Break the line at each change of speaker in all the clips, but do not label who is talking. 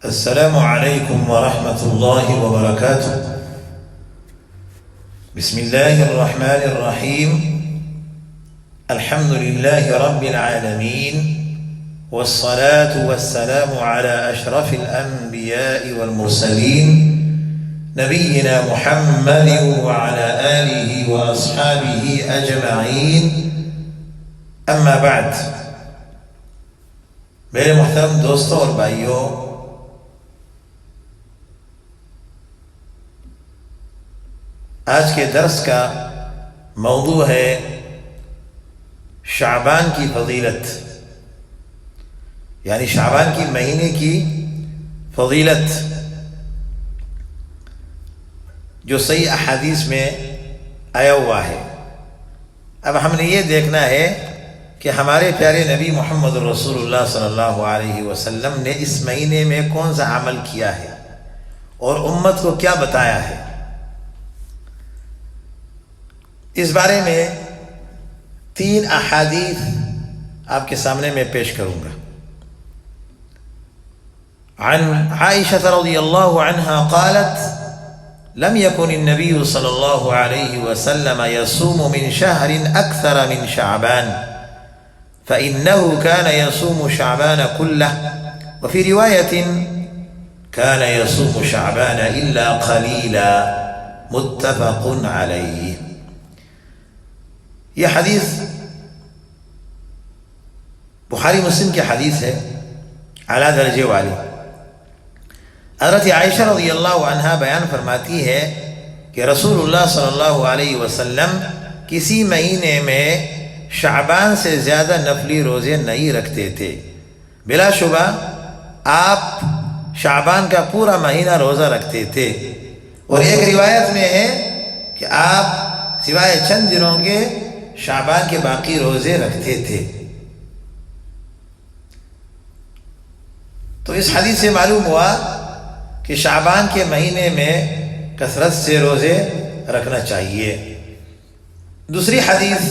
السلام عليكم ورحمة الله وبركاته. بسم الله الرحمن الرحيم. الحمد لله رب العالمين، والصلاة والسلام على أشرف الأنبياء والمرسلين نبينا محمد وعلى آله وأصحابه أجمعين. أما بعد، میرے محترم دوستوں اور بھائیوں، آج کے درس کا موضوع ہے شعبان کی فضیلت، یعنی شعبان کی مہینے کی فضیلت جو صحیح احادیث میں آیا ہوا ہے۔ اب ہم نے یہ دیکھنا ہے کہ ہمارے پیارے نبی محمد رسول اللہ صلی اللہ علیہ وسلم نے اس مہینے میں کون سا عمل کیا ہے اور امت کو کیا بتایا ہے۔ اس بارے میں 3 احادیث آپ کے سامنے میں پیش کروں گا۔ عن عائشة رضی اللہ عنہا قالت لم يكن النبي صلى الله عليه وسلم يصوم من شهر أكثر من شعبان فإنه كان يصوم شعبان كله، وفي رواية كان يصوم شعبان إلا قليلا، متفق عليه۔ یہ حدیث بخاری مسلم کی حدیث ہے، اعلیٰ درجے والی۔ حضرت عائشہ رضی اللہ عنہا بیان فرماتی ہے کہ رسول اللہ صلی اللہ علیہ وسلم کسی مہینے میں شعبان سے زیادہ نفلی روزے نہیں رکھتے تھے۔ بلا شبہ آپ شعبان کا پورا مہینہ روزہ رکھتے تھے، اور ایک روایت میں ہے کہ آپ سوائے چند دنوں کے شعبان کے باقی روزے رکھتے تھے۔ تو اس حدیث سے معلوم ہوا کہ شعبان کے مہینے میں کثرت سے روزے رکھنا چاہیے۔ دوسری حدیث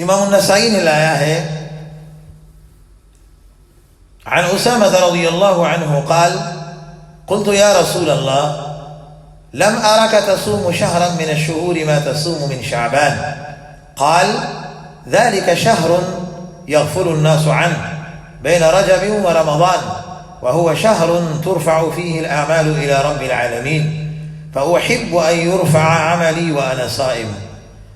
امام النسائی نے لایا ہے، عن اسامة رضی اللہ عنہ قال قلت یا رسول اللہ لم أرك تصوم شهرا من الشهور ما تصوم من شعبان، قال ذلك شهر يغفل الناس عنه بين رجب ورمضان، وهو شهر ترفع فيه الأعمال إلى رب العالمين، فأحب أن يرفع عملي وأنا صائم،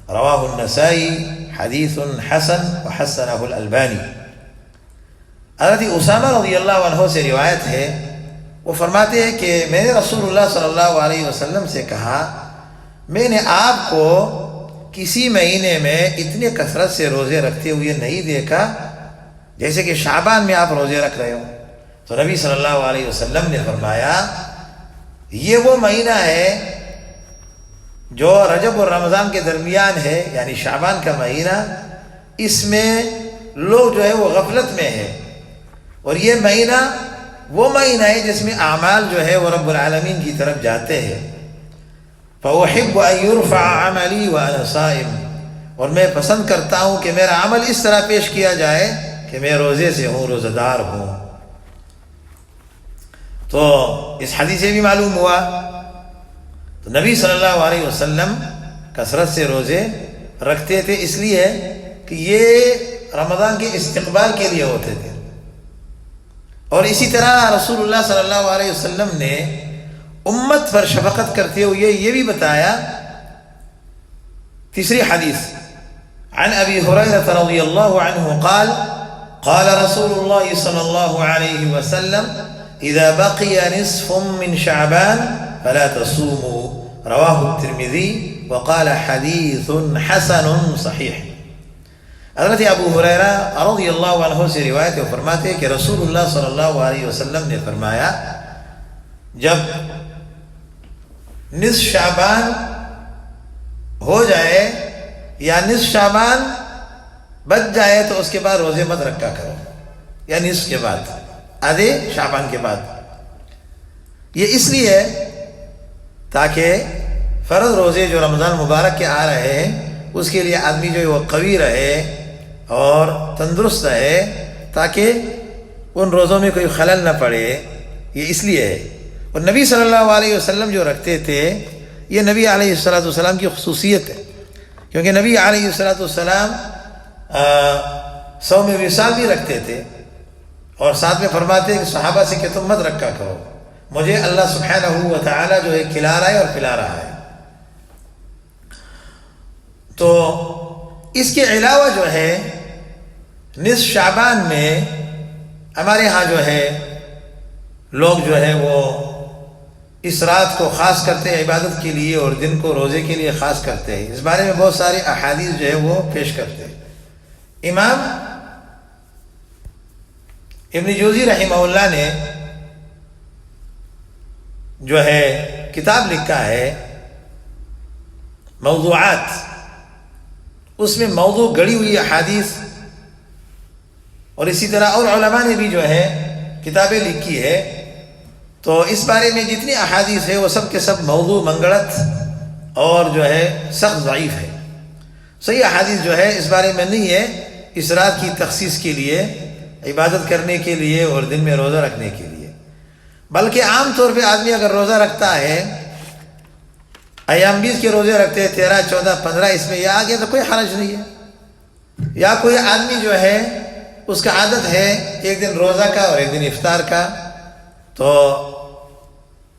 رواه النسائي، حديث حسن وحسنه الألباني۔ حضرت اسامہ رضی اللہ عنہ سے روایت ہے، وہ فرماتے ہیں کہ میں نے رسول اللہ صلی اللہ علیہ وسلم سے کہا، میں نے آپ کو کسی مہینے میں اتنے کثرت سے روزے رکھتے ہوئے نہیں دیکھا جیسے کہ شعبان میں آپ روزے رکھ رہے ہو۔ تو نبی صلی اللہ علیہ وسلم نے فرمایا، یہ وہ مہینہ ہے جو رجب اور رمضان کے درمیان ہے، یعنی شعبان کا مہینہ، اس میں لوگ جو ہے وہ غفلت میں ہے، اور یہ مہینہ وہ مہینہ ہے جس میں اعمال جو ہے وہ رب العالمین کی طرف جاتے ہیں۔ فَأُحِبُّ أَن يُرْفَعَ عَمَلِي وَأَنَا صَائِمٌ، اور میں پسند کرتا ہوں کہ میرا عمل اس طرح پیش کیا جائے کہ میں روزے سے ہوں، روزہ دار ہوں۔ تو اس حدیث سے بھی معلوم ہوا تو نبی صلی اللہ علیہ وسلم کثرت سے روزے رکھتے تھے، اس لیے کہ یہ رمضان کے استقبال کے لیے ہوتے تھے۔ اور اسی طرح رسول اللہ صلی اللہ علیہ وسلم نے امت پر شفقت کرتے ہوئے یہ بھی بتایا۔ تیسری حدیث عن ابی ہریرہ رضی اللہ عنہ قال قال رسول اللہ صلی اللہ علیہ وسلم اذا بقي نصف من شعبان فلا تصوموا، رواہ الترمذی وقال حدیث حسن صحیح۔ حضرت ابو ہریرہ رضی اللہ عنہ سے روایت فرماتے ہیں کہ رسول اللہ صلی اللہ علیہ وسلم نے فرمایا، جب نصف شعبان ہو جائے یا نصف شعبان بچ جائے تو اس کے بعد روزے مت رکھا کرو، یا نصف کے بعد، آدھے شعبان کے بعد۔ یہ اس لیے تاکہ فرض روزے جو رمضان مبارک کے آ رہے ہیں اس کے لیے آدمی جو ہے وہ قوی رہے اور تندرست رہے، تاکہ ان روزوں میں کوئی خلل نہ پڑے، یہ اس لیے ہے۔ اور نبی صلی اللہ علیہ وسلم جو رکھتے تھے، یہ نبی علیہ السلام کی خصوصیت ہے، کیونکہ نبی علیہ السلام صوم وصال بھی رکھتے تھے، اور ساتھ میں فرماتے ہیں کہ صحابہ سے کہ تم مت رکھا کرو، مجھے اللہ سبحانہ و تعالی جو ہے کھلا رہا ہے اور پلا رہا ہے۔ تو اس کے علاوہ جو ہے نصف شعبان میں ہمارے ہاں جو ہے لوگ جو ہے وہ اس رات کو خاص کرتے ہیں عبادت کے لیے، اور دن کو روزے کے لیے خاص کرتے ہیں۔ اس بارے میں بہت ساری احادیث جو ہے وہ پیش کرتے ہیں۔ امام ابن جوزی رحمہ اللہ نے جو ہے کتاب لکھا ہے موضوعات، اس میں موضوع گڑی ہوئی احادیث، اور اسی طرح اور علماء نے بھی جو ہے کتابیں لکھی ہے، تو اس بارے میں جتنی احادیث ہے وہ سب کے سب موضوع منگڑت اور جو ہے سخت ضعیف ہے۔ صحیح احادیث جو ہے اس بارے میں نہیں ہے اس رات کی تخصیص کے لیے، عبادت کرنے کے لیے اور دن میں روزہ رکھنے کے لیے، بلکہ عام طور پہ آدمی اگر روزہ رکھتا ہے، ایام 20 کے روزے رکھتے ہیں، 13، 14، 15، اس میں یہ آ گیا تو کوئی حرج نہیں ہے۔ یا کوئی آدمی جو ہے اس کا عادت ہے ایک دن روزہ کا اور ایک دن افطار کا، تو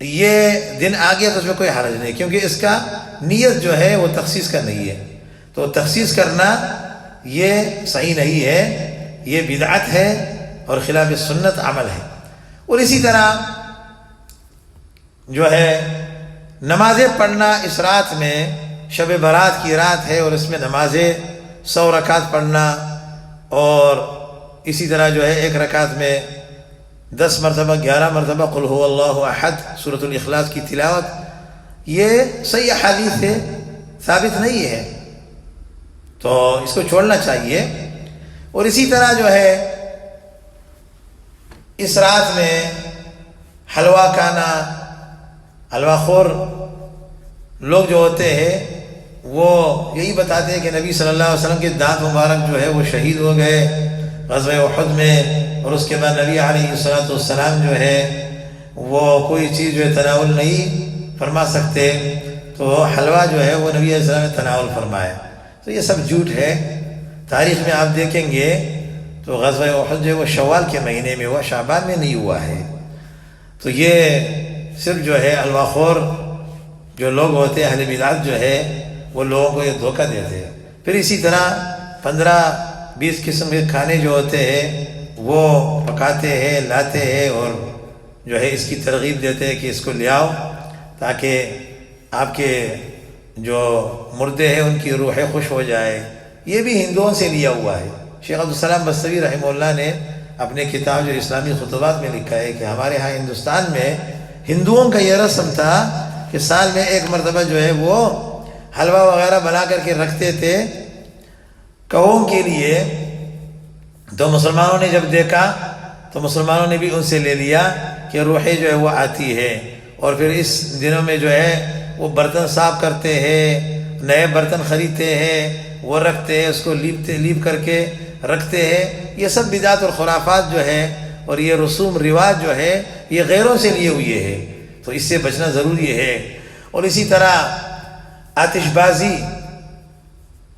یہ دن آ گیا تو اس میں کوئی حرج نہیں، کیونکہ اس کا نیت جو ہے وہ تخصیص کا نہیں ہے، تو تخصیص کرنا یہ صحیح نہیں ہے، یہ بدعت ہے اور خلاف سنت عمل ہے۔ اور اسی طرح جو ہے نمازیں پڑھنا اس رات میں، شب برات کی رات ہے اور اس میں نمازیں 100 رکعت پڑھنا، اور اسی طرح جو ہے ایک رکعت میں 10 مرتبہ 11 مرتبہ قل هو اللہ احد سورۃ الاخلاص کی تلاوت، یہ صحیح حدیث ہے، ثابت نہیں ہے، تو اس کو چھوڑنا چاہیے۔ اور اسی طرح جو ہے اس رات میں حلوہ کھانا، حلوہ خور لوگ جو ہوتے ہیں وہ یہی بتاتے ہیں کہ نبی صلی اللہ علیہ وسلم کے دانت مبارک جو ہے وہ شہید ہو گئے غزوہ احد میں، اور اس کے بعد نبی علیہ السلام جو ہے وہ کوئی چیز جو ہے تناول نہیں فرما سکتے، تو حلوہ جو ہے وہ نبی علیہ السلام نے تناول فرمایا، تو یہ سب جھوٹ ہے۔ تاریخ میں آپ دیکھیں گے تو غزوہ احد جو ہے وہ شوال کے مہینے میں ہوا، شعبان میں نہیں ہوا ہے، تو یہ صرف جو ہے حلوہ خور جو لوگ ہوتے ہیں، اہل بدعت جو ہے وہ لوگوں کو یہ دھوکہ دیتے ہیں۔ پھر اسی طرح 15-20 قسم کے کھانے جو ہوتے ہیں وہ پکاتے ہیں، لاتے ہیں، اور جو ہے اس کی ترغیب دیتے ہیں کہ اس کو لے آؤ تاکہ آپ کے جو مردے ہیں ان کی روحیں خوش ہو جائے۔ یہ بھی ہندوؤں سے لیا ہوا ہے۔ شیخ عبدالسلام بستوی رحمہ اللہ نے اپنے کتاب جو اسلامی خطبات میں لکھا ہے کہ ہمارے ہاں ہندوستان میں ہندوؤں کا یہ رسم تھا کہ سال میں ایک مرتبہ جو ہے وہ حلوہ وغیرہ بنا کر کے رکھتے تھے قوم کے لیے، تو مسلمانوں نے جب دیکھا تو مسلمانوں نے بھی ان سے لے لیا کہ روحیں جو ہے وہ آتی ہے، اور پھر اس دنوں میں جو ہے وہ برتن صاف کرتے ہیں، نئے برتن خریدتے ہیں، وہ رکھتے ہیں، اس کو لیپ کر کے رکھتے ہیں۔ یہ سب بدعت اور خرافات جو ہے اور یہ رسوم رواج جو ہے یہ غیروں سے لیے ہوئے ہے، تو اس سے بچنا ضروری ہے۔ اور اسی طرح آتش بازی،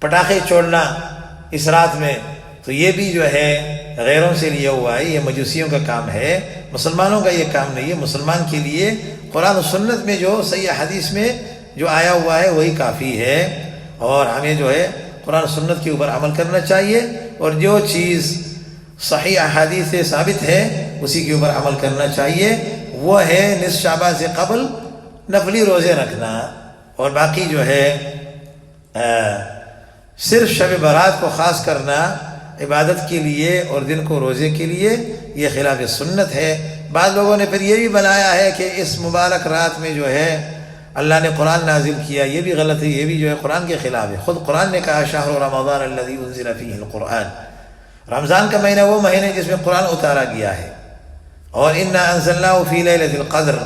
پٹاخے چھوڑنا اس رات میں، تو یہ بھی جو ہے غیروں سے لیا ہوا ہے، یہ مجوسیوں کا کام ہے، مسلمانوں کا یہ کام نہیں ہے۔ مسلمان کے لیے قرآن و سنت میں جو صحیح حدیث میں جو آیا ہوا ہے وہی کافی ہے، اور ہمیں جو ہے قرآن و سنت کے اوپر عمل کرنا چاہیے، اور جو چیز صحیح احادیث سے ثابت ہے اسی کے اوپر عمل کرنا چاہیے۔ وہ ہے نصف شعبان سے قبل نفلی روزے رکھنا، اور باقی جو ہے صرف شب برات کو خاص کرنا عبادت کے لیے اور دن کو روزے کے لیے، یہ خلاف سنت ہے۔ بعض لوگوں نے پھر یہ بھی بنایا ہے کہ اس مبارک رات میں جو ہے اللہ نے قرآن نازل کیا، یہ بھی غلط ہے، یہ بھی جو ہے قرآن کے خلاف ہے۔ خود قرآن نے کہا شہر رمضان الذی انزل فیہ القرآن، رمضان کا مہینہ وہ مہینہ جس میں قرآن اتارا گیا ہے، اور انا انزلناہ فی لیلۃ القدر،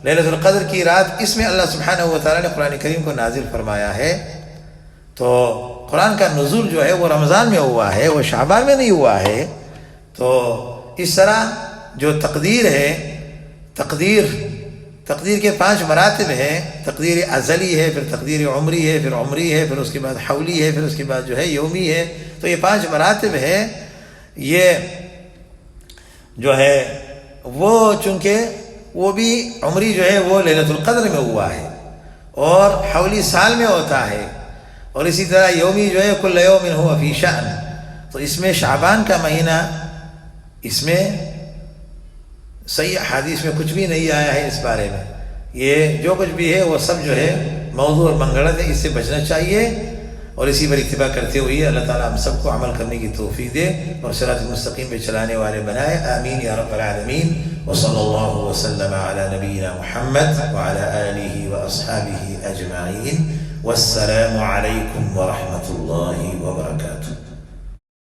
لیلۃ القدر کی رات، اس میں اللہ سبحانہ و تعالیٰ نے قرآن کریم کو نازل فرمایا ہے۔ تو قرآن کا نزول جو ہے وہ رمضان میں ہوا ہے، وہ شعبان میں نہیں ہوا ہے، تو اس طرح جو تقدیر ہے، تقدیر کے 5 مراتب ہیں. تقدیر ازلی ہے، پھر تقدیر عمری ہے، پھر عمری ہے، پھر اس کے بعد حولی ہے، پھر اس کے بعد جو ہے یومی ہے. تو یہ 5 مراتب ہے. یہ جو ہے وہ چونکہ وہ بھی عمری جو ہے وہ لیلۃ القدر میں ہوا ہے، اور حولی سال میں ہوتا ہے، اور اسی طرح یومی جو ہے کل یوم ہوا فی شأن. تو اس میں شعبان کا مہینہ، اس میں صحیح حدیث میں کچھ بھی نہیں آیا ہے اس بارے میں. یہ جو کچھ بھی ہے وہ سب جو ہے موضوع اور منگڑت ہے، اس سے بچنا چاہیے، اور اسی پر اتباع کرتے ہوئے اللہ تعالیٰ ہم سب کو عمل کرنے کی توفیق دے اور صراط مستقیم پہ چلانے والے بنائے. آمین یا رب العالمین. وصلی اللہ وسلم علی نبینا محمد وعلی آلہ واصحابہ اجمعین. والسلام علیکم ورحمۃ اللہ وبرکاتہ.